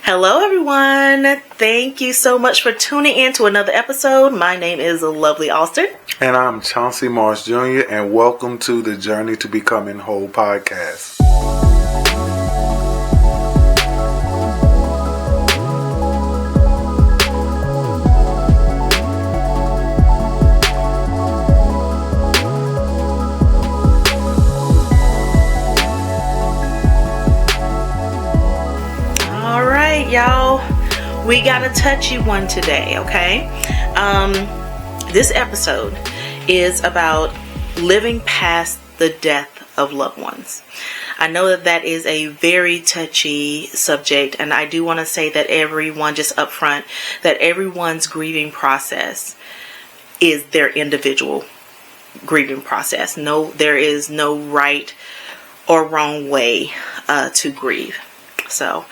Hello, everyone. Thank you so much for tuning in to another episode. My name is Lovely Alston. And I'm Chauncey Morris Jr., and welcome to the Journey to Becoming Whole podcast. Y'all, we got a touchy one today, okay? This episode is about living past the death of loved ones. I know that is a very touchy subject, and I do want to say that everyone, just up front, that everyone's grieving process is their individual grieving process. No, there is no right or wrong way to grieve. So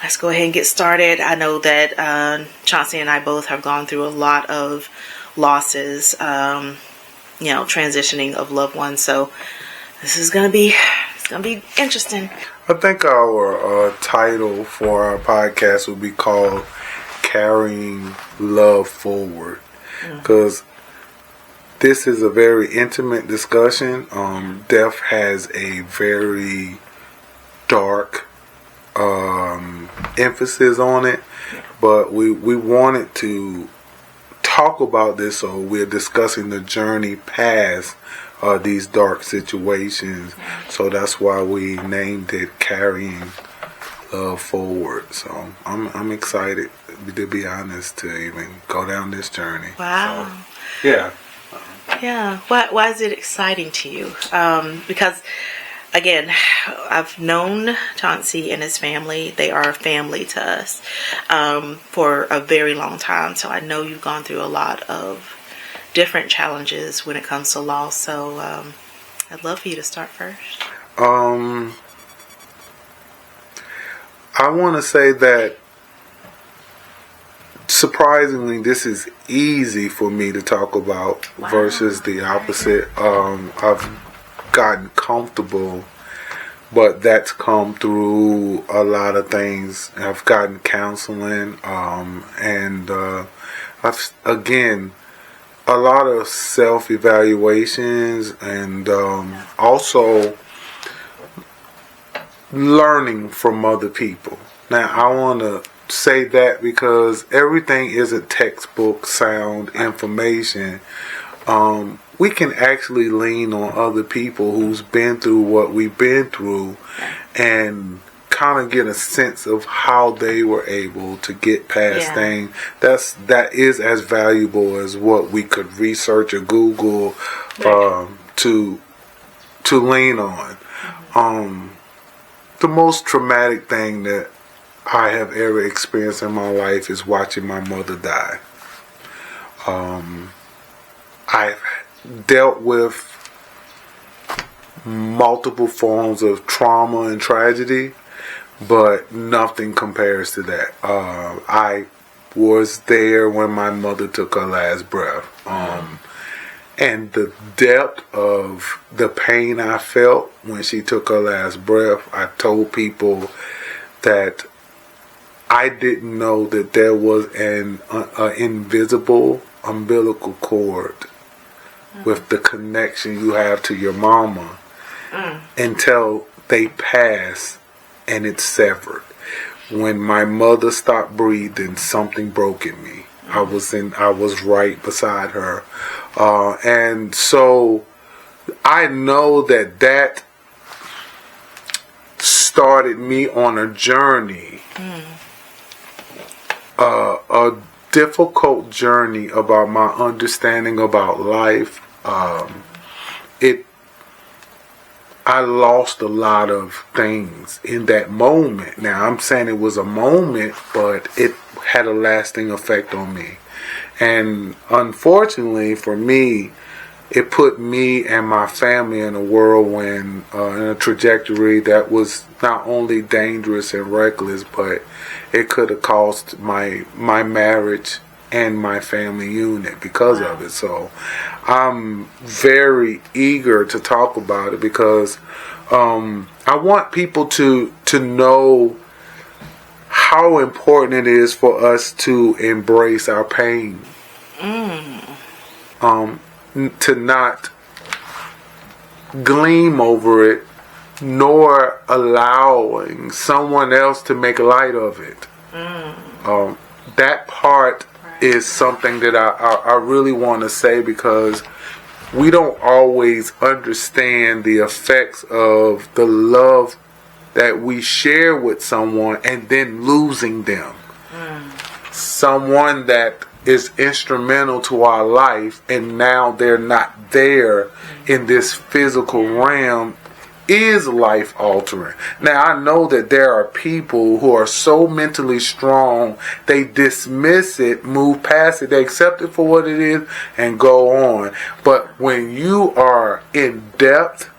let's go ahead and get started. I know that Chauncey and I both have gone through a lot of losses, transitioning of loved ones. So this is gonna be interesting. I think our title for our podcast will be called "Carrying Love Forward," because this is a very intimate discussion. Death has a very dark emphasis on it, but we wanted to talk about this, so we're discussing the journey past these dark situations. So that's why we named it Carrying Love Forward. So I'm excited, to be honest, to even go down this journey. Wow. So, yeah. Why is it exciting to you? Because again, I've known Chauncey and his family. They are family to us for a very long time. So I know you've gone through a lot of different challenges when it comes to loss. So I'd love for you to start first. I want to say that surprisingly, this is easy for me to talk about versus the opposite. I've gotten comfortable, but that's come through a lot of things. I've gotten counseling, and I've again a lot of self-evaluations, and also learning from other people. Now I want to say that because everything isn't textbook sound information. We can actually lean on other people who's been through what we've been through and kind of get a sense of how they were able to get past things. That is as valuable as what we could research or Google to lean on. The most traumatic thing that I have ever experienced in my life is watching my mother die. I've dealt with multiple forms of trauma and tragedy, but nothing compares to that. I was there when my mother took her last breath. And the depth of the pain I felt when she took her last breath, I told people that I didn't know that there was an invisible umbilical cord with the connection you have to your mama until they pass and it's severed. When my mother stopped breathing, something broke in me. I was right beside her, and so I know that started me on a journey, a difficult journey about my understanding about life. I lost a lot of things in that moment. Now, I'm saying it was a moment, but it had a lasting effect on me. And unfortunately for me, it put me and my family in a whirlwind, in a trajectory that was not only dangerous and reckless, but it could have cost my marriage and my family unit because of it. So I'm very eager to talk about it because I want people to know how important it is for us to embrace our pain. To not gleam over it, nor allowing someone else to make light of it. That part is something that I really want to say, because we don't always understand the effects of the love that we share with someone and then losing them. Someone that is instrumental to our life, and now they're not there in this physical realm, is life altering. Now, I know that there are people who are so mentally strong, they dismiss it, move past it, they accept it for what it is and go on. But when you are in depth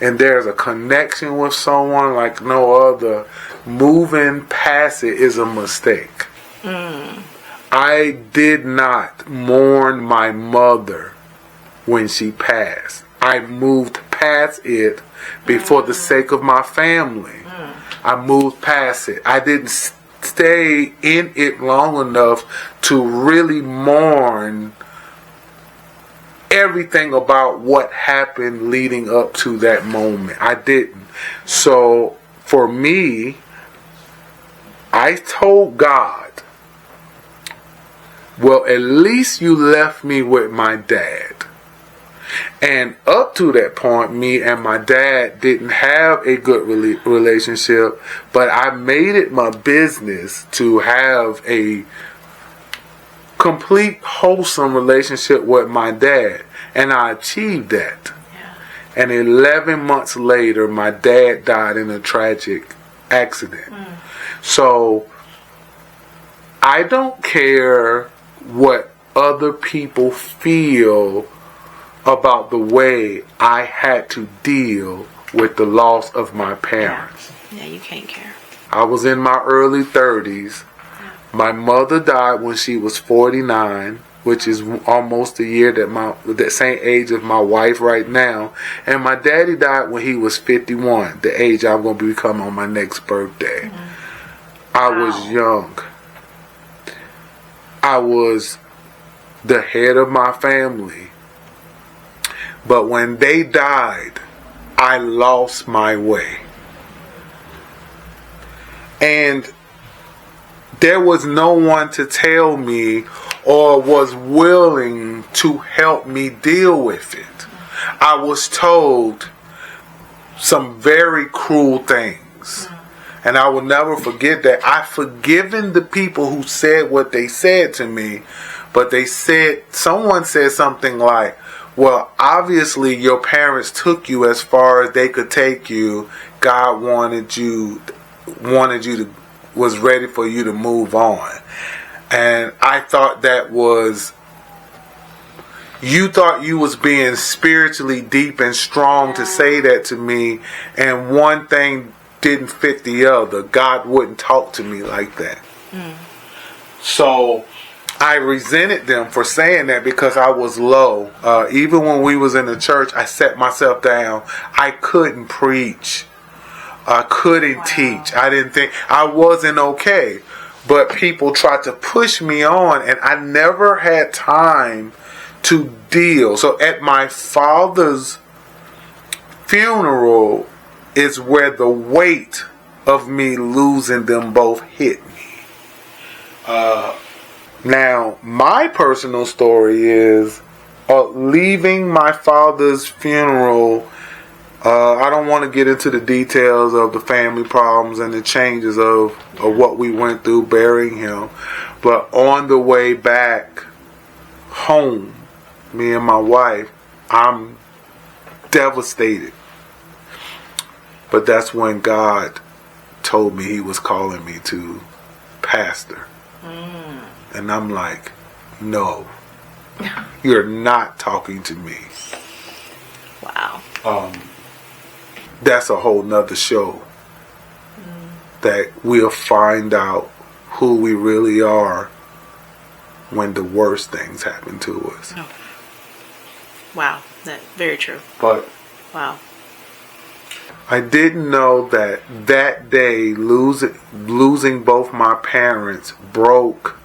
and there's a connection with someone like no other, moving past it is a mistake. I did not mourn my mother when she passed. I moved past it for the sake of my family. I moved past it. I didn't stay in it long enough to really mourn everything about what happened leading up to that moment. I didn't. So for me, I told God, well, at least you left me with my dad. And up to that point, me and my dad didn't have a good relationship, but I made it my business to have a complete, wholesome relationship with my dad. And I achieved that. And 11 months later, my dad died in a tragic accident. So I don't care what other people feel about the way I had to deal with the loss of my parents. Yeah, you can't care. I was in my early 30s. My mother died when she was 49, which is almost the year that same age of my wife right now. And my daddy died when he was 51, the age I'm going to become on my next birthday. I was young. I was the head of my family. But when they died, I lost my way. And there was no one to tell me or was willing to help me deal with it. I was told some very cruel things. And I will never forget that. I've forgiven the people who said what they said to me, but someone said something like, well, obviously your parents took you as far as they could take you. God was ready for you to move on. And I thought you thought you was being spiritually deep and strong to say that to me, and one thing didn't fit the other. God wouldn't talk to me like that. So I resented them for saying that, because I was low. Even when we was in the church, I set myself down. I couldn't preach. I couldn't teach. I didn't think I wasn't okay. But people tried to push me on, and I never had time to deal. So at my father's funeral is where the weight of me losing them both hit me. Now, my personal story is leaving my father's funeral. I don't want to get into the details of the family problems and the changes of what we went through burying him. But on the way back home, me and my wife, I'm devastated. But that's when God told me He was calling me to pastor. And I'm like, no, you're not talking to me. Wow. That's a whole nother show. That we'll find out who we really are when the worst things happen to us. Oh. Wow, that's very true. But wow. I didn't know that that day losing both my parents broke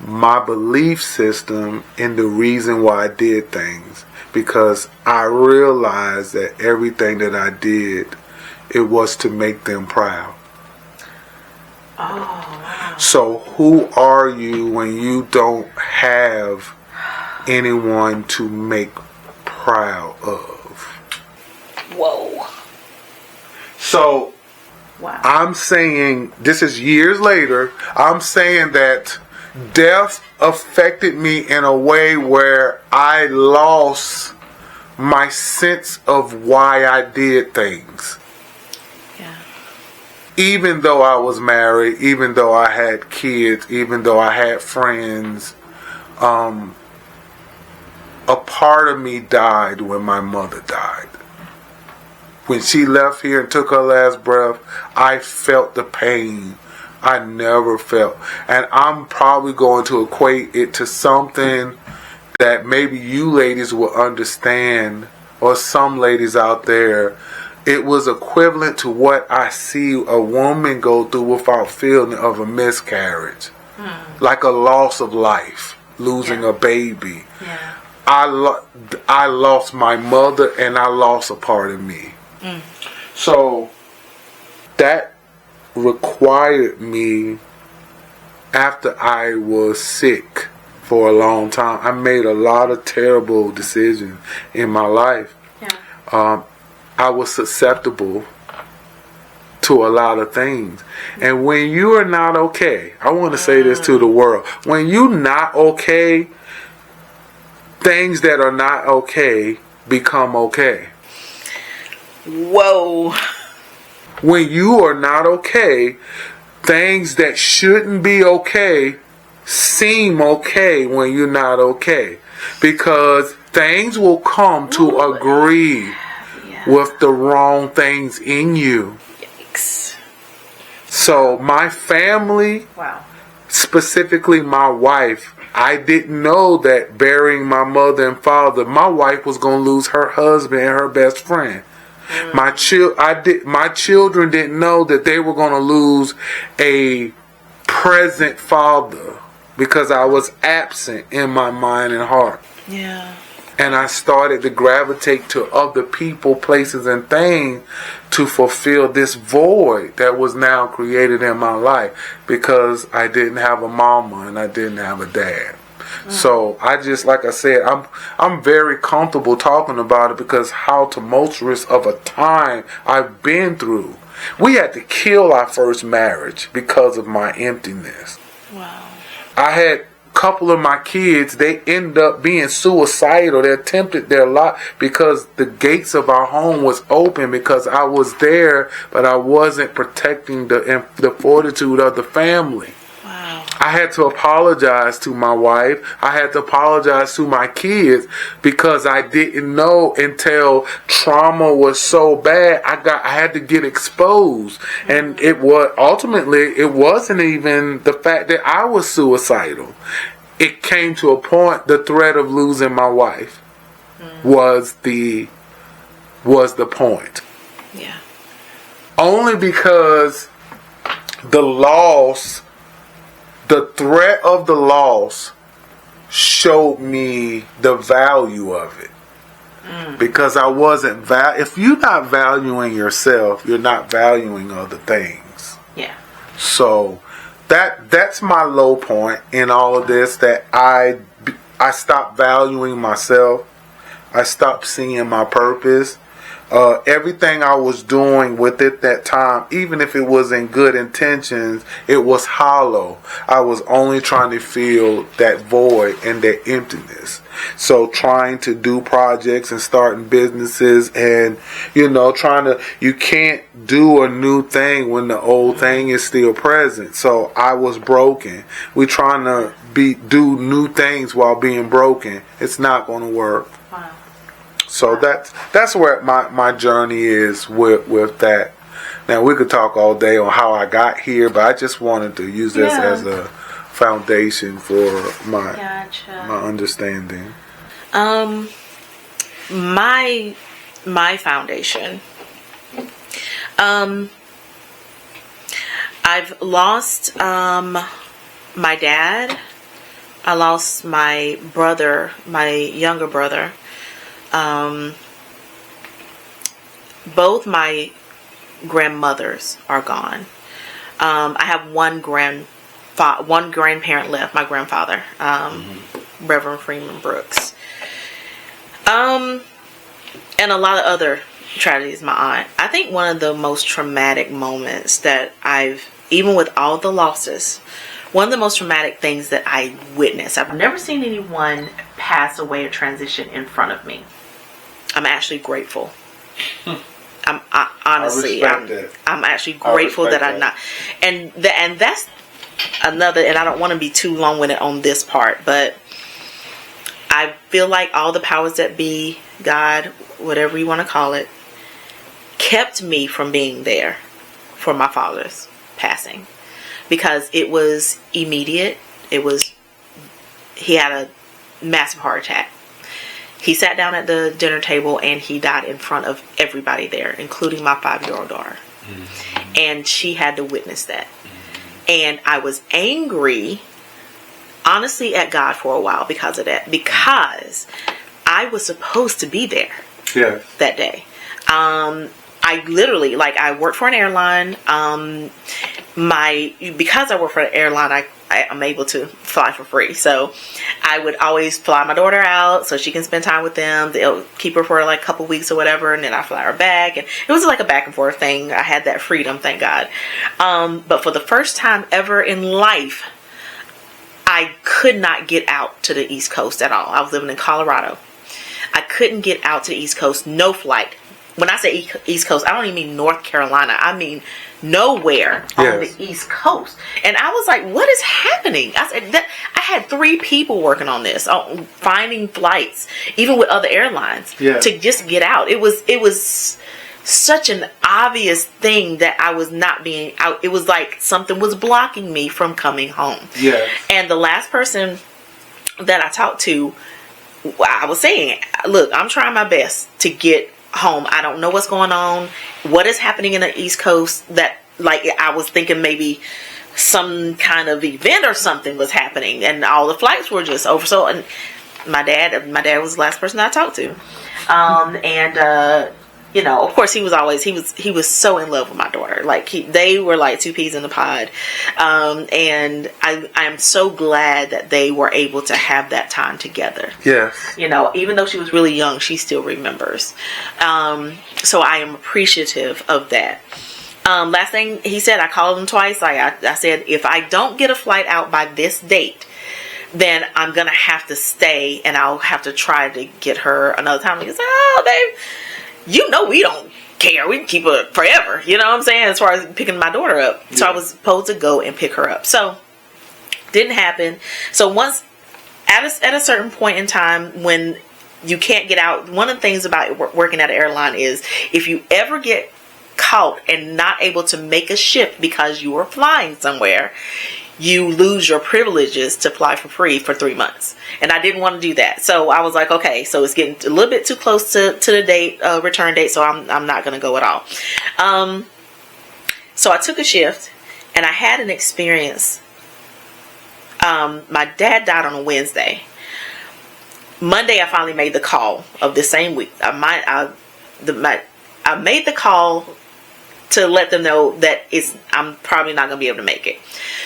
my belief system in the reason why I did things, because I realized that everything that I did, it was to make them proud. Oh, wow. So who are you when you don't have anyone to make proud of? Whoa. So wow. I'm saying, this is years later, I'm saying that death affected me in a way where I lost my sense of why I did things. Yeah. Even though I was married, even though I had kids, even though I had friends, a part of me died when my mother died. When she left here and took her last breath, I felt the pain I never felt. And I'm probably going to equate it to something that maybe you ladies will understand, or some ladies out there. It was equivalent to what I see a woman go through without feeling of a miscarriage. Like a loss of life, losing a baby. Yeah. I lost my mother and I lost a part of me. So that required me, after I was sick for a long time, I made a lot of terrible decisions in my life. Yeah. I was susceptible to a lot of things. And when you are not okay, I want to say this to the world, when you're not okay, things that are not okay become okay. Whoa. When you are not okay, things that shouldn't be okay seem okay when you're not okay. Because things will come to agree with the wrong things in you. Yikes. So my family, specifically my wife, I didn't know that burying my mother and father, my wife was going to lose her husband and her best friend. My children didn't know that they were going to lose a present father because I was absent in my mind and heart. Yeah. And I started to gravitate to other people, places, and things to fulfill this void that was now created in my life, because I didn't have a mama and I didn't have a dad. So I just, like I said, I'm very comfortable talking about it because how tumultuous of a time I've been through. We had to kill our first marriage because of my emptiness. Wow. I had a couple of my kids, they ended up being suicidal. They attempted their life because the gates of our home was open, because I was there, but I wasn't protecting the fortitude of the family. Wow. I had to apologize to my wife. I had to apologize to my kids because I didn't know until trauma was so bad. I had to get exposed, and it wasn't even the fact that I was suicidal. It came to a point. The threat of losing my wife was the point. Yeah. Only because the threat of the loss showed me the value of it. Because I wasn't if you're not valuing yourself, you're not valuing other things. Yeah. So that's my low point in all of this, that I stopped valuing myself. I stopped seeing my purpose. Everything I was doing with it that time, even if it was in good intentions, it was hollow. I was only trying to fill that void and that emptiness. So trying to do projects and starting businesses and, you can't do a new thing when the old thing is still present. So I was broken. We're trying to do new things while being broken. It's not going to work. Wow. So that's where my journey is with that. Now we could talk all day on how I got here, but I just wanted to use this as a foundation for my understanding. My foundation I've lost my dad. I lost my brother, my younger brother. Both my grandmothers are gone. I have one grandparent left, my grandfather, Reverend Freeman Brooks. And a lot of other tragedies, my aunt. I think one of the most traumatic moments that even with all the losses, one of the most traumatic things that I witnessed, I've never seen anyone pass away or transition in front of me. I'm actually grateful. I'm actually grateful that I'm not. And that's another, and I don't want to be too long-winded on this part, but I feel like all the powers that be, God, whatever you want to call it, kept me from being there for my father's passing, because it was immediate. He had a massive heart attack. He sat down at the dinner table and he died in front of everybody there, including my 5-year-old daughter. And she had to witness that. And I was angry, honestly, at God for a while because of that. Because I was supposed to be there that day. I literally, I worked for an airline. Because I work for an airline, I'm able to fly for free. So I would always fly my daughter out so she can spend time with them. They'll keep her for a couple weeks or whatever, and then I fly her back. And it was a back and forth thing. I had that freedom, thank God. But for the first time ever in life, I could not get out to the East Coast at all. I was living in Colorado. I couldn't get out to the East Coast. No flight. When I say East Coast, I don't even mean North Carolina. I mean nowhere on the East Coast. And I was like, what is happening? I said that I had 3 people working on this, on finding flights, even with other airlines, to just get out. It was such an obvious thing that I was not being out. It was like something was blocking me from coming home. And the last person that I talked to, I was saying, look, I'm trying my best to get home. I don't know what's going on, what is happening in the East Coast, that I was thinking maybe some kind of event or something was happening and all the flights were just over. So, and my dad was the last person I talked to. Of course he was so in love with my daughter. They were like 2 peas in the pod. And I'm so glad that they were able to have that time together. Even though she was really young, she still remembers. So I am appreciative of that. Last thing he said, I called him twice. I said, if I don't get a flight out by this date, then I'm going to have to stay and I'll have to try to get her another time. He said, oh, babe, we don't care. We can keep her forever. You know what I'm saying? As far as picking my daughter up. So I was supposed to go and pick her up. So, didn't happen. So once, at a certain point in time when you can't get out, one of the things about working at an airline is if you ever get caught and not able to make a shift because you are flying somewhere, you lose your privileges to fly for free for 3 months. And I didn't want to do that. So I was like, okay, so it's getting a little bit too close to the date, return date, so I'm not going to go at all. So I took a shift and I had an experience. My dad died on a Wednesday. Monday I finally made the call of the same week. I made the call to let them know that I'm probably not going to be able to make it.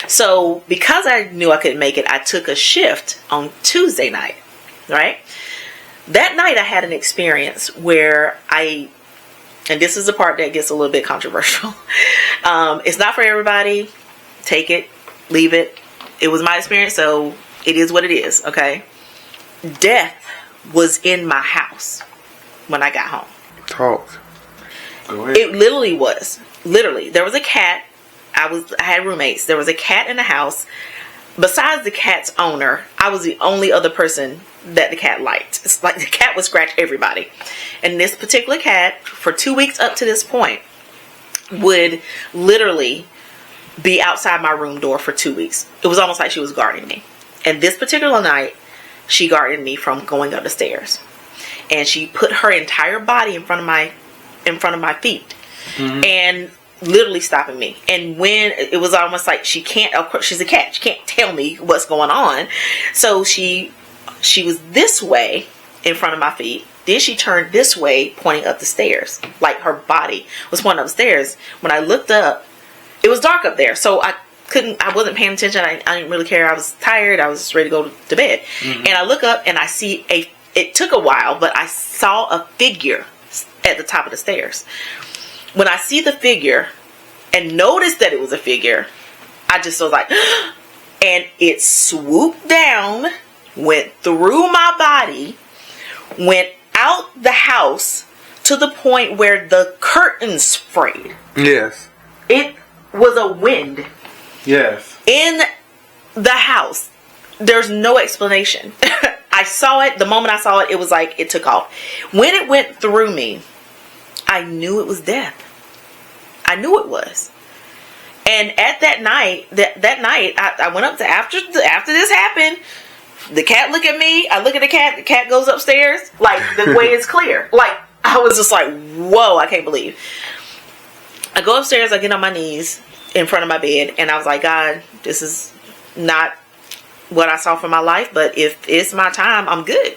So because I knew I couldn't make it, I took a shift on Tuesday night, right? That night I had an experience where and this is the part that gets a little bit controversial. It's not for everybody. Take it, leave it. It was my experience, so it is what it is, okay? Death was in my house when I got home. Talk. Go ahead. It literally was. Literally. There was a cat. I had roommates. There was a cat in the house. Besides the cat's owner, I was the only other person that the cat liked. It's like the cat would scratch everybody. And this particular cat, for 2 weeks up to this point, would literally be outside my room door for 2 weeks. It was almost like she was guarding me. And this particular night, she guarded me from going up the stairs. And she put her entire body in front of my feet and literally stopping me. And when it was almost like she can't, of course she's a cat, she can't tell me what's going on. So she was this way in front of my feet. Then she turned this way, pointing up the stairs. Like her body was pointing up the stairs. When I looked up, it was dark up there. So I wasn't paying attention. I didn't really care. I was tired. I was ready to go to bed. And I look up and I see it took a while, but I saw a figure at the top of the stairs. When I see the figure and noticed that it was a figure, I just was like, and it swooped down, went through my body, went out the house to the point where the curtains sprayed. Yes. It was a wind. Yes. In the house. There's no explanation. I saw it. The moment I saw it, it was like it took off. When it went through me, I knew it was death. I knew it was. And at that night, I went up to after this happened. The cat look at me. I look at the cat. The cat goes upstairs. Like the way is clear. Like I was just like, whoa! I can't believe. I go upstairs. I get on my knees in front of my bed, and I was like, God, this is not what I saw for my life, but if it's my time, I'm good.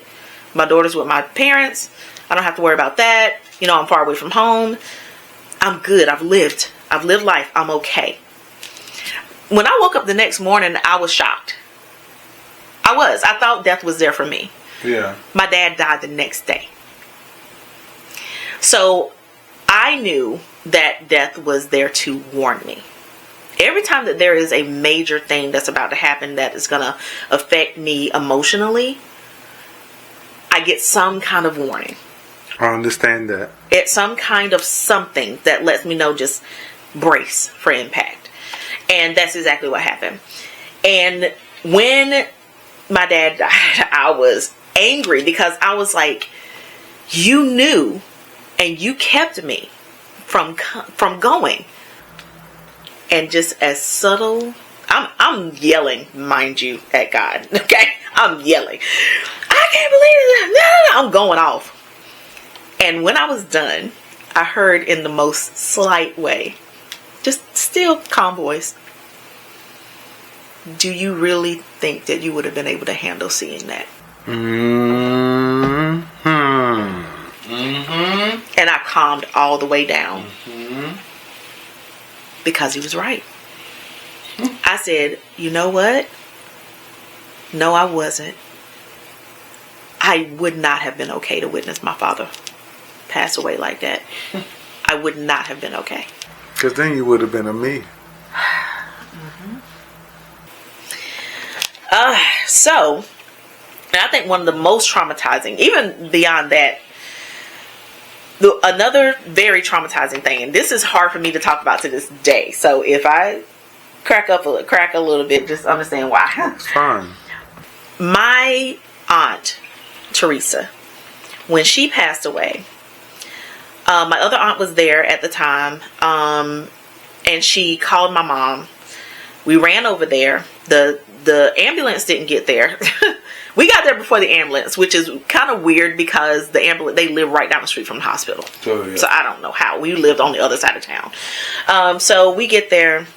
My daughter's with my parents. I don't have to worry about that. You know, I'm far away from home. I'm good. I've lived life. I'm okay. When I woke up the next morning, I was shocked. I thought death was there for me. Yeah. My dad died the next day. So I knew that death was there to warn me. Every time that there is a major thing that's about to happen that is going to affect me emotionally, I get some kind of warning. I understand that. It's some kind of something that lets me know, just brace for impact. And that's exactly what happened. And when my dad died, I was angry because I was like, you knew and you kept me from going. And just as subtle, I'm yelling, mind you, at God. Okay, I'm yelling. I can't believe it. No, I'm going off. And when I was done, I heard in the most slight way, just still calm voice, do you really think that you would have been able to handle seeing that? And I calmed all the way down. Because he was right. I said, you know what? No, I wasn't. I would not have been okay to witness my father pass away like that. I would not have been okay. Because then you would have been a me. So, and I think one of the most traumatizing, even beyond that, another very traumatizing thing, and this is hard for me to talk about to this day. So if I crack a little bit, just understand why. It's fine. My aunt, Teresa, when she passed away, my other aunt was there at the time, and she called my mom. We ran over there. The ambulance didn't get there. We got there before the ambulance, which is kind of weird because the ambulance, they live right down the street from the hospital. Oh, yeah. So I don't know how. We lived on the other side of town. So we get there.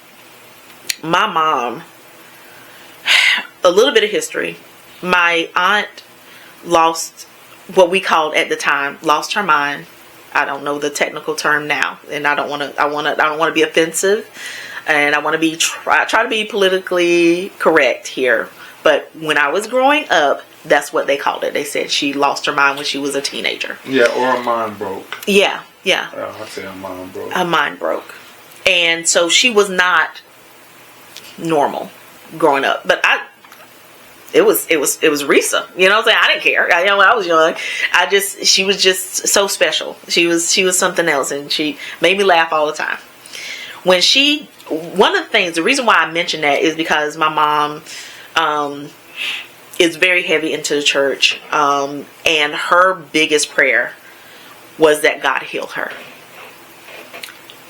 My mom, a little bit of history. My aunt lost what we called at the time, lost her mind. I don't know the technical term now, and I don't want to be offensive, and I want to be try to be politically correct here. But when I was growing up, that's what they called it. They said she lost her mind when she was a teenager. Yeah, or a mind broke. Yeah. I say a mind broke. A mind broke. And so she was not normal growing up. But it was Risa. You know what I'm saying? I didn't care. When I was young, she was just so special. She was something else, and she made me laugh all the time. One of the things, the reason why I mention that is because my mom is very heavy into the church, and her biggest prayer was that God heal her,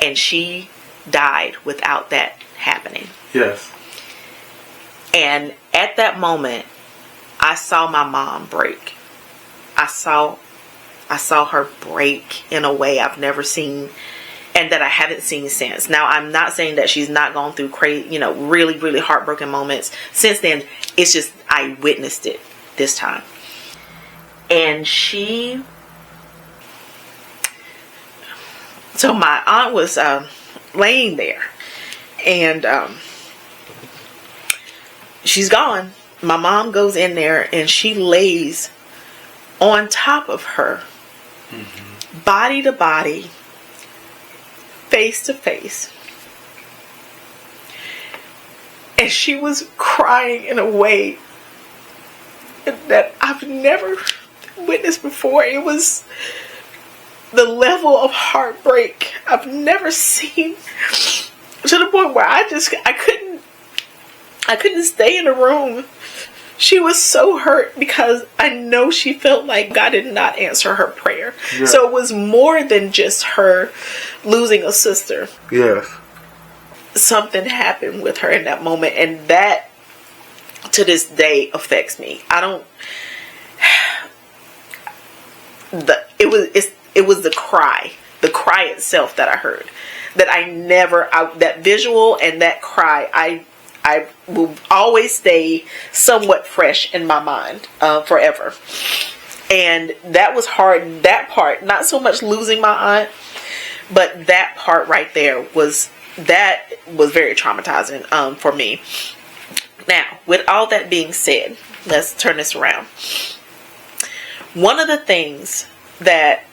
and she died without that happening. Yes. And at that moment, I saw my mom break. I saw her break in a way I've never seen and that I haven't seen since. Now, I'm not saying that she's not gone through crazy, really, really heartbroken moments since then. It's just I witnessed it this time. And so my aunt was laying there, and she's gone. My mom goes in there and she lays on top of her, body to body, face to face. And she was crying in a way that I've never witnessed before. It was the level of heartbreak I've never seen, to the point where I couldn't stay in the room. She was so hurt because I know she felt like God did not answer her prayer. Yeah. So it was more than just her losing a sister. Yes. Something happened with her in that moment, and that to this day affects me. It was the cry itself that I heard, that that visual and that cry, I will always stay somewhat fresh in my mind forever. And that was hard. That part, not so much losing my aunt, but that part right there was very traumatizing for me. Now, with all that being said, let's turn this around. One of the things that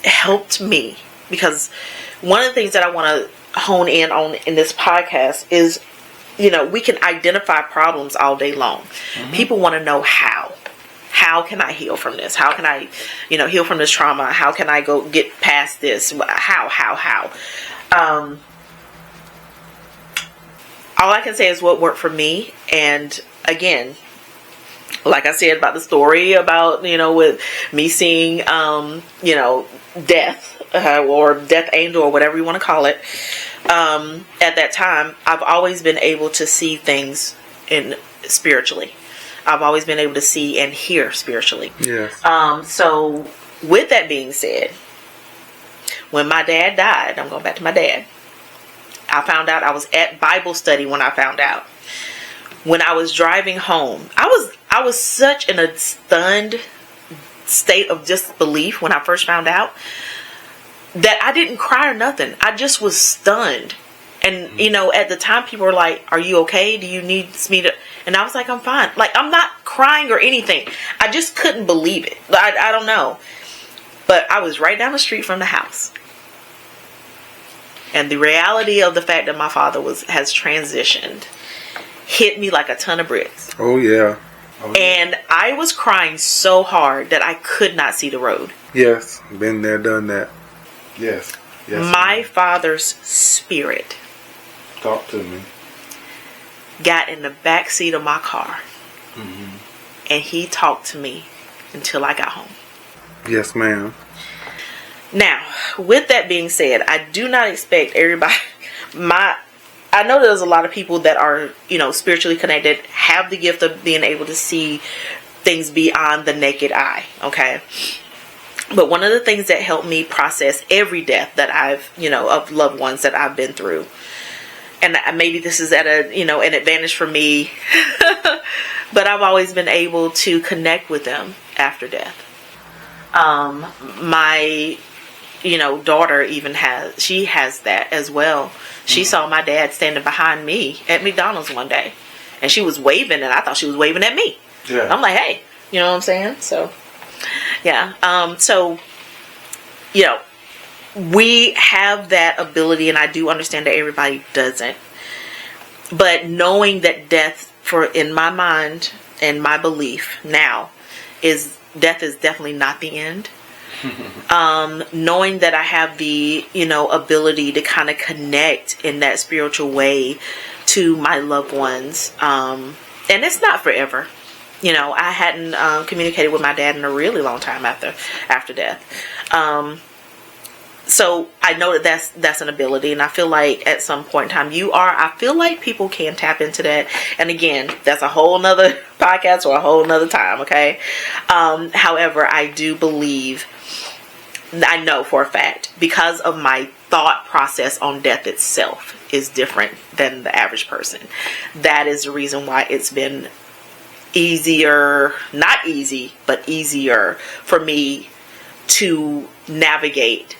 helped me, because one of the things that I want to hone in on in this podcast is, we can identify problems all day long. People want to know how can I heal from this? How can I, heal from this trauma? How can I go get past this? How? All I can say is what worked for me. And again, like I said about the story about, with me seeing, death, or death angel, or whatever you want to call it. At that time, I've always been able to see things spiritually. I've always been able to see and hear spiritually. Yes. So with that being said, when my dad died, I'm going back to my dad. I found out, I was at Bible study when I found out. When I was driving home, I was such in a stunned state of disbelief when I first found out that I didn't cry or nothing. I just was stunned. And, at the time people were like, "Are you okay? Do you need me to?" And I was like, "I'm fine." Like, I'm not crying or anything. I just couldn't believe it. I don't know. But I was right down the street from the house. And the reality of the fact that my father has transitioned hit me like a ton of bricks. Oh, yeah. And I was crying so hard that I could not see the road. Yes. Been there, done that. Yes. My father's spirit. Talk to me. Got in the back seat of my car. And he talked to me until I got home. Yes, ma'am. Now, with that being said, I do not expect everybody. I know there's a lot of people that are, spiritually connected, have the gift of being able to see things beyond the naked eye. Okay. But one of the things that helped me process every death that I've, of loved ones that I've been through, and maybe this is at an advantage for me, but I've always been able to connect with them after death. My, daughter even has that as well. She saw my dad standing behind me at McDonald's one day, and she was waving, and I thought she was waving at me. Yeah. I'm like, hey, you know what I'm saying? So, yeah. We have that ability, and I do understand that everybody doesn't. But knowing that death, in my mind and my belief now, death is definitely not the end. Knowing that I have the, ability to kind of connect in that spiritual way to my loved ones. And it's not forever. I hadn't communicated with my dad in a really long time after death. So I know that that's an ability, and I feel like at some point in time I feel like people can tap into that. And again, that's a whole nother podcast or a whole nother time. Okay. However, I do believe I know for a fact, because of my thought process on death itself is different than the average person. That is the reason why it's been easier, not easy, but easier for me to navigate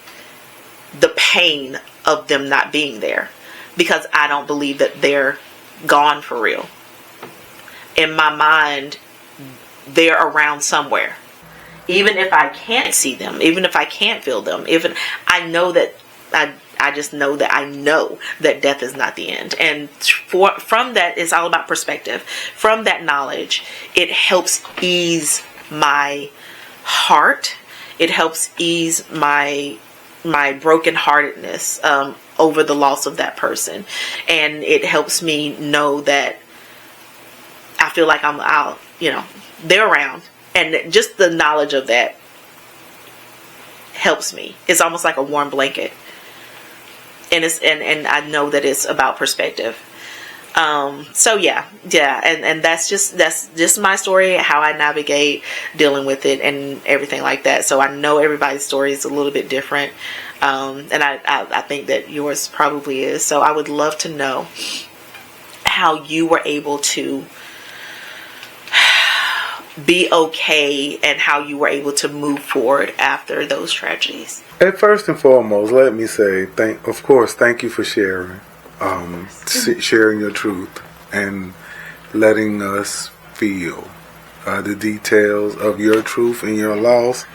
the pain of them not being there, because I don't believe that they're gone for real. In my mind, they're around somewhere. Even if I can't see them, even if I can't feel them, even I know that I just know that I know that death is not the end. And from that, it's all about perspective. From that knowledge, it helps ease my heart. It helps ease my brokenheartedness over the loss of that person. And it helps me know that I feel like I'm out, they're around. And just the knowledge of that helps me. It's almost like a warm blanket. And and I know that it's about perspective. So yeah. And that's just my story, how I navigate dealing with it and everything like that. So I know everybody's story is a little bit different. And I think that yours probably is. So I would love to know how you were able to be okay and how you were able to move forward after those tragedies. And first and foremost, let me say, thank you for sharing, sharing your truth and letting us feel the details of your truth and your loss.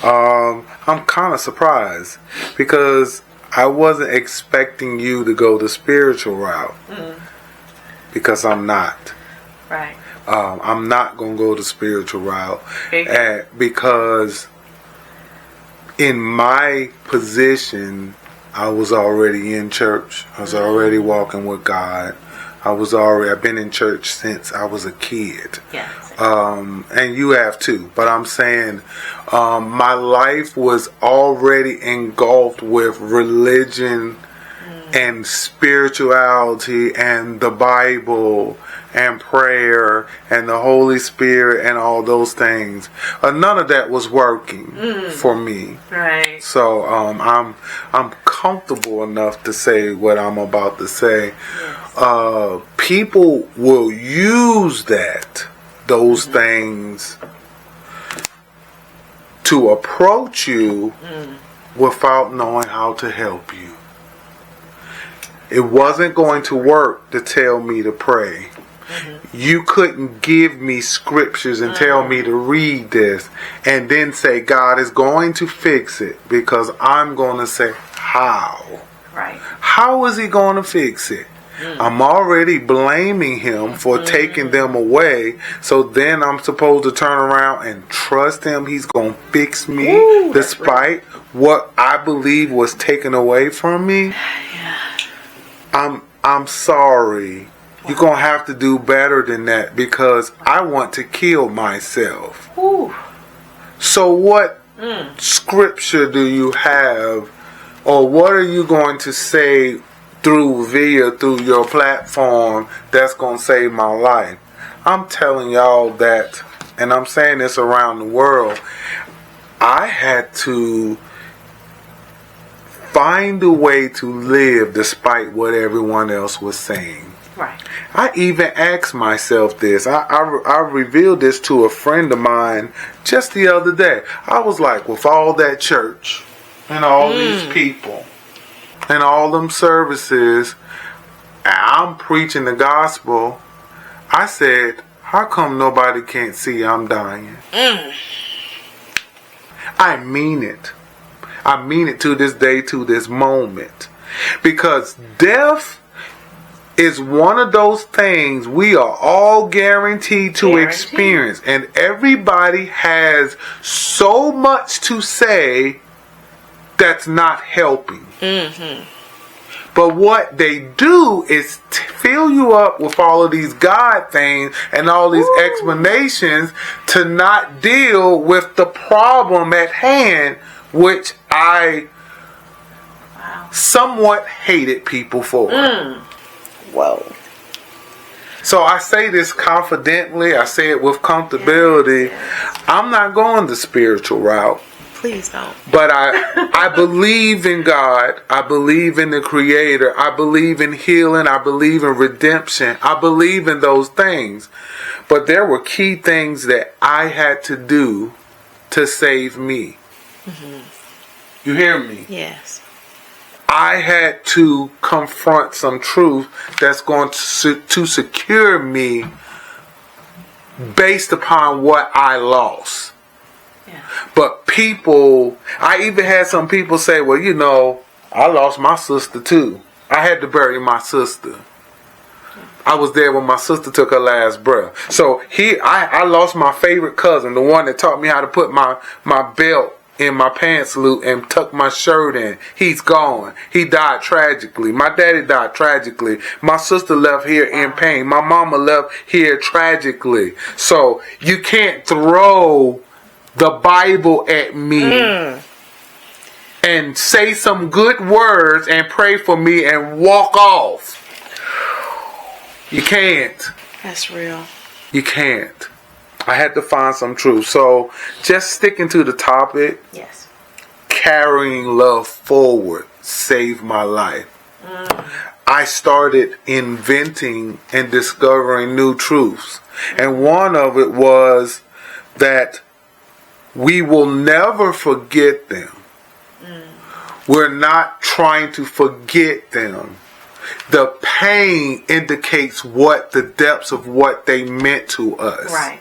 I'm kind of surprised because I wasn't expecting you to go the spiritual route, because I'm not. Right. I'm not going to go the spiritual route because in my position, I was already in church. I was already walking with God. I've been in church since I was a kid. Yes. And you have too. But I'm saying my life was already engulfed with religion and spirituality and the Bible and prayer and the Holy Spirit and all those things. None of that was working for me. Right. So I'm comfortable enough to say what I'm about to say. Yes. People will use those things to approach you without knowing how to help you. It wasn't going to work to tell me to pray. You couldn't give me scriptures and tell me to read this and then say God is going to fix it, because I'm going to say how. Right. How is he going to fix it? I'm already blaming him for taking them away, so then I'm supposed to turn around and trust him he's going to fix me despite what I believe was taken away from me? Yeah. I'm sorry. You're going to have to do better than that, because I want to kill myself. Ooh. So what scripture do you have, or what are you going to say through your platform that's going to save my life? I'm telling y'all that, and I'm saying this around the world, I had to find a way to live despite what everyone else was saying. Right. I even asked myself this. I revealed this to a friend of mine just the other day. I was like, with all that church and all these people and all them services, I'm preaching the gospel. I said, how come nobody can't see I'm dying? I mean it. I mean it to this day, to this moment. Because death is one of those things we are all guaranteed to experience. And everybody has so much to say that's not helping. But what they do is fill you up with all of these God things and all these explanations to not deal with the problem at hand, which I somewhat hated people for. Whoa. So I say this confidently. I say it with comfortability. I'm not going the spiritual route. Please don't. But I believe in God. I believe in the Creator. I believe in healing. I believe in redemption. I believe in those things. But there were key things that I had to do to save me. Mm-hmm. You hear me? Yes. I had to confront some truth that's going to secure me based upon what I lost. Yeah. But people, I even had some people say, well, you know, I lost my sister too. I had to bury my sister. I was there when my sister took her last breath. So I lost my favorite cousin, the one that taught me how to put my belt in my pants loop and tuck my shirt in. He's gone. He died tragically. My daddy died tragically. My sister left here in pain. My mama left here tragically. So you can't throw the Bible at me and say some good words and pray for me and walk off. You can't. That's real. You can't. I had to find some truth. So, just sticking to the topic. Yes. Carrying love forward saved my life. I started inventing and discovering new truths. And one of it was that we will never forget them. We're not trying to forget them. The pain indicates what the depths of what they meant to us. Right.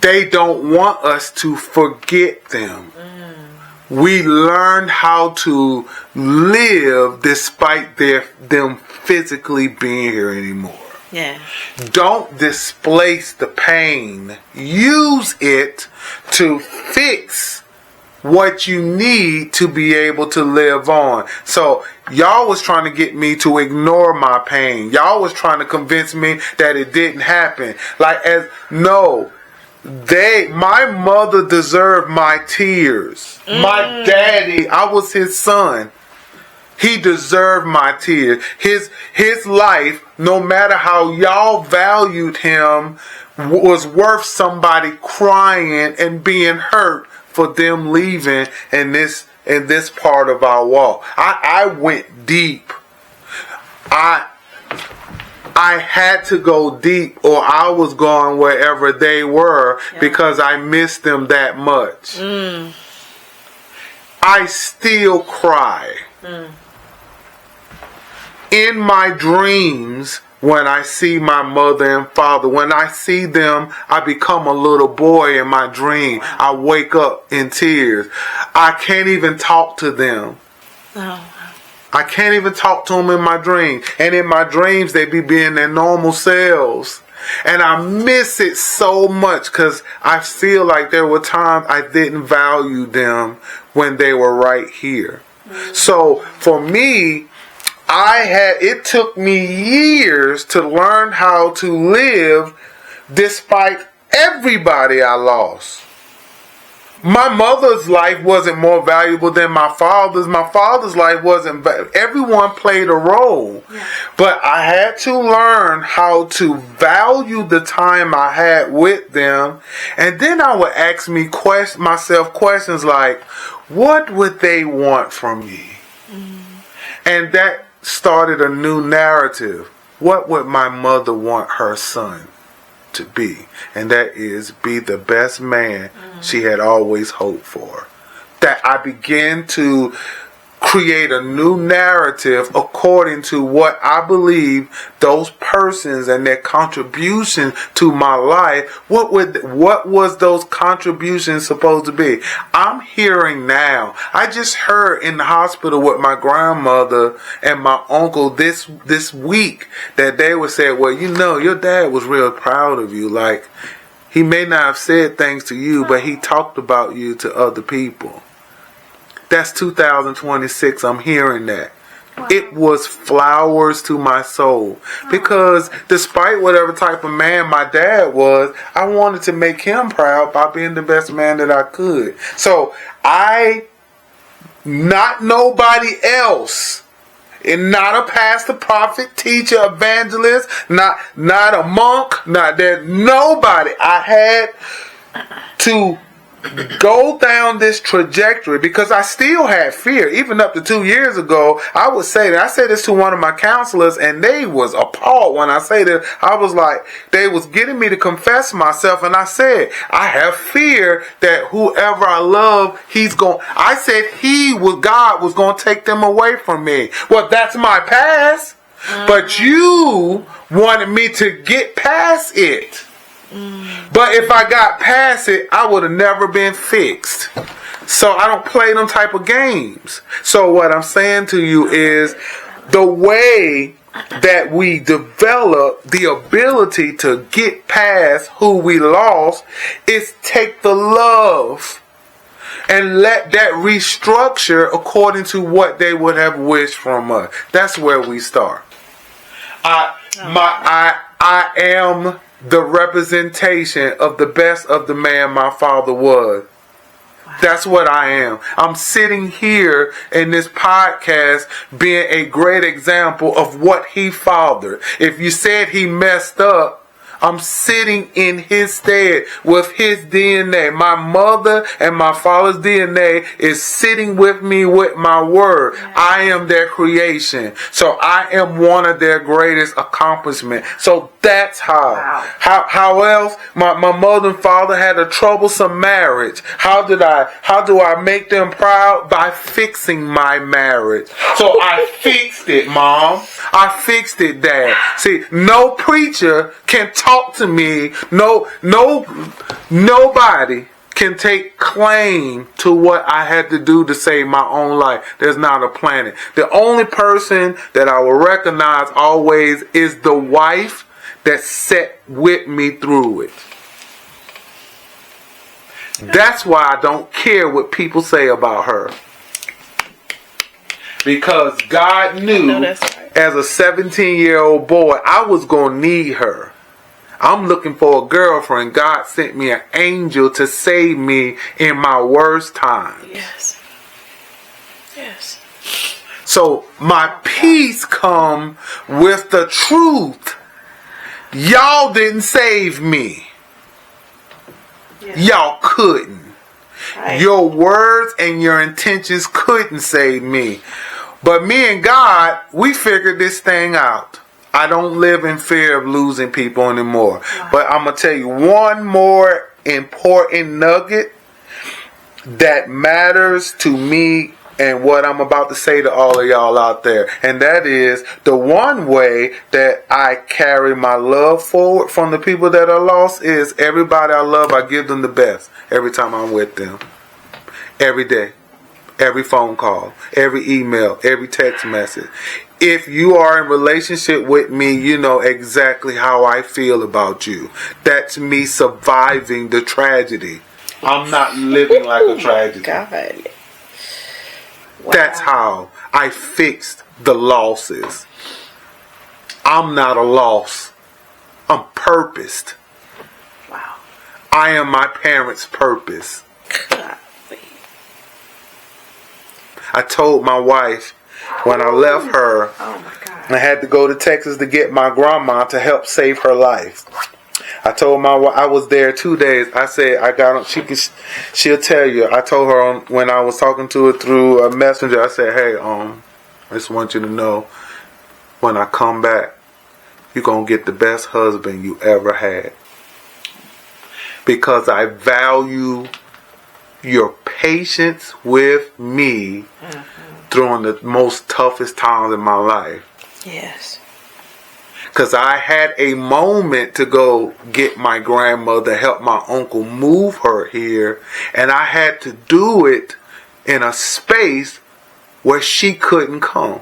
They don't want us to forget them. We learned how to live despite them physically being here anymore. Yeah. Don't displace the pain. Use it to fix what you need to be able to live on. So y'all was trying to get me to ignore my pain. Y'all was trying to convince me that it didn't happen. My mother deserved my tears. My daddy, I was his son. He deserved my tears. His life, no matter how y'all valued him, was worth somebody crying and being hurt for them leaving in this part of our walk. I went deep. I had to go deep, or I was going wherever they were, because I missed them that much. I still cry. In my dreams, when I see my mother and father, when I see them, I become a little boy in my dream. I wake up in tears. I can't even talk to them. I can't even talk to them in my dream. And in my dreams, they be being their normal selves. And I miss it so much because I feel like there were times I didn't value them when they were right here. So for me, it took me years to learn how to live despite everybody I lost. My mother's life wasn't more valuable than my father's. My father's life wasn't. Everyone played a role. But I had to learn how to value the time I had with them. And then I would ask myself questions like, what would they want from me? And that started a new narrative. What would my mother want her son to be? And that is be the best man she had always hoped for. That I began to create a new narrative according to what I believe those persons and their contribution to my life, what was those contributions supposed to be? I'm hearing now. I just heard in the hospital with my grandmother and my uncle this week that they would say, well, you know, your dad was real proud of you. Like, he may not have said things to you, but he talked about you to other people. That's 2026. I'm hearing that. Wow. It was flowers to my soul. Because despite whatever type of man my dad was, I wanted to make him proud by being the best man that I could. So not nobody else, and not a pastor, prophet, teacher, evangelist, not a monk, not that, nobody. I had to go down this trajectory, because I still had fear. Even up to 2 years ago, I would say that. I said this to one of my counselors, and they was appalled when I say that. I was like, they was getting me to confess myself, and I said, I have fear that whoever I love, I said God was going to take them away from me. Well, that's my past. But you wanted me to get past it. But if I got past it, I would have never been fixed. So I don't play them type of games. So what I'm saying to you is, the way that we develop the ability to get past who we lost is take the love and let that restructure according to what they would have wished from us. That's where we start. I am the representation of the best of the man my father was. Wow. That's what I am. I'm sitting here in this podcast being a great example of what he fathered. If you said he messed up, I'm sitting in his stead with his DNA. My mother and my father's DNA is sitting with me with my word. Yeah. I am their creation. So I am one of their greatest accomplishments. So that's how. Wow. How else? My mother and father had a troublesome marriage. How do I make them proud? By fixing my marriage. So I fixed it, Mom. I fixed it, Dad. See, no preacher can talk to me. Nobody can take claim to what I had to do to save my own life. There's not a planet. The only person that I will recognize always is the wife that sat with me through it. That's why I don't care what people say about her. Because God knew, as a 17-year-old boy, I was going to need her. I'm looking for a girlfriend. God sent me an angel to save me in my worst times. Yes. Yes. So my peace come with the truth. Y'all didn't save me. Yes. Y'all couldn't. Right. Your words and your intentions couldn't save me. But me and God, we figured this thing out. I don't live in fear of losing people anymore. Wow. But I'm going to tell you one more important nugget that matters to me and what I'm about to say to all of y'all out there. And that is, the one way that I carry my love forward from the people that are lost is everybody I love, I give them the best every time I'm with them. Every day. Every phone call, every email, every text message. If you are in relationship with me, you know exactly how I feel about you. That's me surviving the tragedy. I'm not living like a tragedy. God. Wow. That's how I fixed the losses. I'm not a loss. I'm purposed. Wow. I am my parents' purpose. God. I told my wife when I left her, I had to go to Texas to get my grandma to help save her life. I told my wife, I was there 2 days. I said, she'll tell you. I told her when I was talking to her through a messenger, I said, hey, I just want you to know, when I come back, you're going to get the best husband you ever had. Because I value your patience with me during the most toughest times in my life. Yes. Because I had a moment to go get my grandmother, help my uncle move her here, and I had to do it in a space where she couldn't come.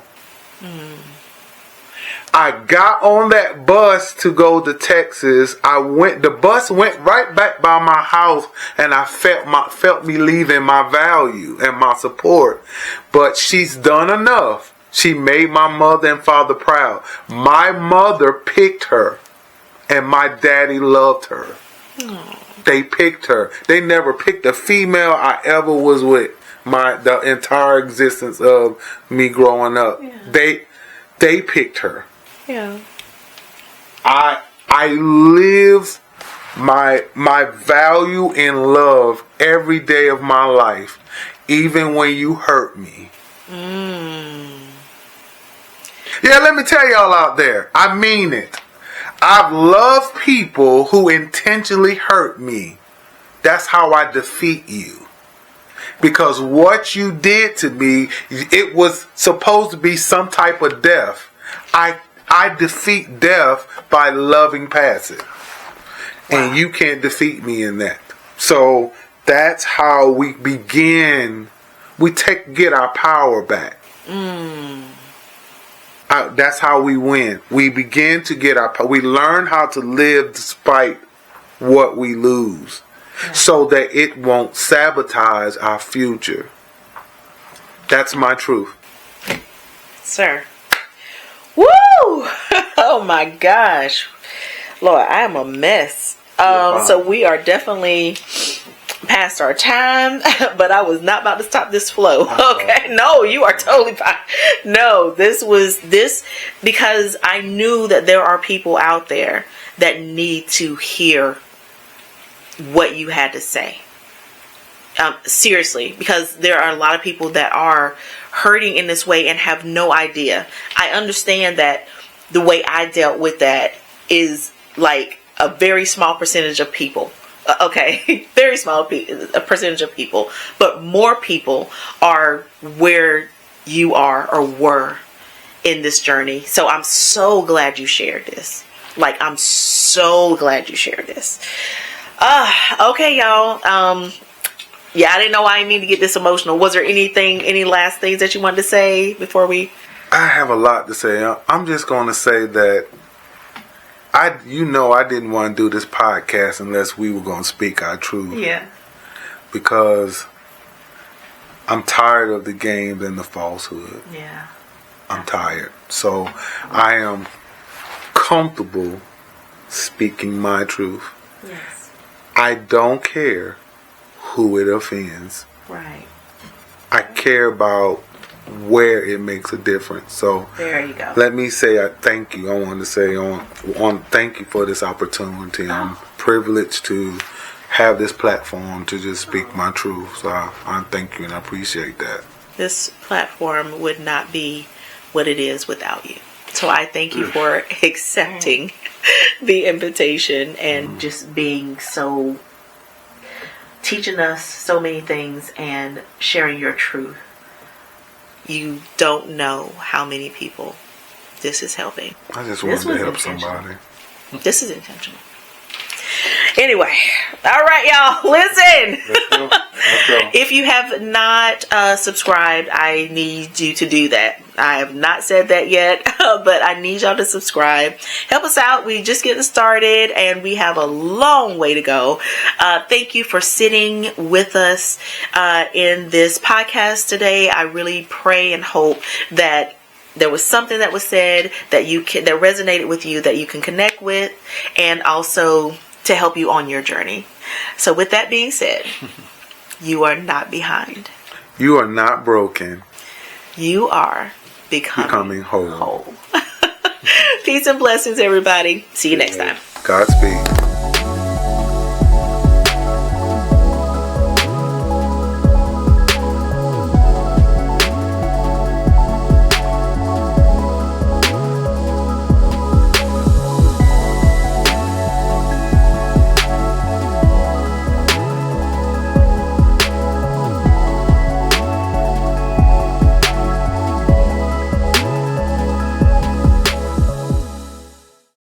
I got on that bus to go to Texas. The bus went right back by my house, and I felt me leaving my value and my support. But she's done enough. She made my mother and father proud. My mother picked her, and my daddy loved her. Aww. They picked her. They never picked a female I ever was with. The entire existence of me growing up. Yeah. They picked her. Yeah. I live my value in love every day of my life, even when you hurt me. Yeah, let me tell y'all out there, I mean it. I've loved people who intentionally hurt me. That's how I defeat you. Because what you did to me, it was supposed to be some type of death. I defeat death by loving past it. And you can't defeat me in that. So that's how we begin. We get our power back. That's how we win. We begin to get our power. We learn how to live despite what we lose. So that it won't sabotage our future. That's my truth. Sir. Woo! Oh my gosh. Lord, I am a mess. So we are definitely past our time, but I was not about to stop this flow. Okay? No, you are totally fine. No, this because I knew that there are people out there that need to hear what you had to say. Seriously, because there are a lot of people that are hurting in this way and have no idea. I understand that the way I dealt with that is like a very small percentage of people. Okay, very small percentage of people, but more people are where you are or were in this journey. So I'm so glad you shared this. Like, I'm so glad you shared this. Okay, y'all. Yeah, I didn't know I didn't mean to get this emotional. Was there any last things that you wanted to say before we? I have a lot to say. I'm just going to say that I didn't want to do this podcast unless we were going to speak our truth. Yeah. Because I'm tired of the games and the falsehood. Yeah. I'm tired. So I am comfortable speaking my truth. Yes. I don't care who it offends. Right. I care about where it makes a difference. So there you go. Let me say thank you. I want to say thank you for this opportunity. I'm privileged to have this platform to just speak my truth. So I thank you and I appreciate that. This platform would not be what it is without you. So I thank you for accepting the invitation and just being so, teaching us so many things and sharing your truth. You don't know how many people this is helping. I just wanted to help somebody. This is intentional. Anyway, all right, y'all, listen. Let's go. If you have not subscribed, I need you to do that. I have not said that yet, but I need y'all to subscribe. Help us out. We just getting started and we have a long way to go. Thank you for sitting with us in this podcast today. I really pray and hope that there was something that was said that that resonated with you, that you can connect with, and also to help you on your journey. So with that being said, you are not behind. You are not broken. You are becoming whole. Peace and blessings, everybody. See you next time. Godspeed.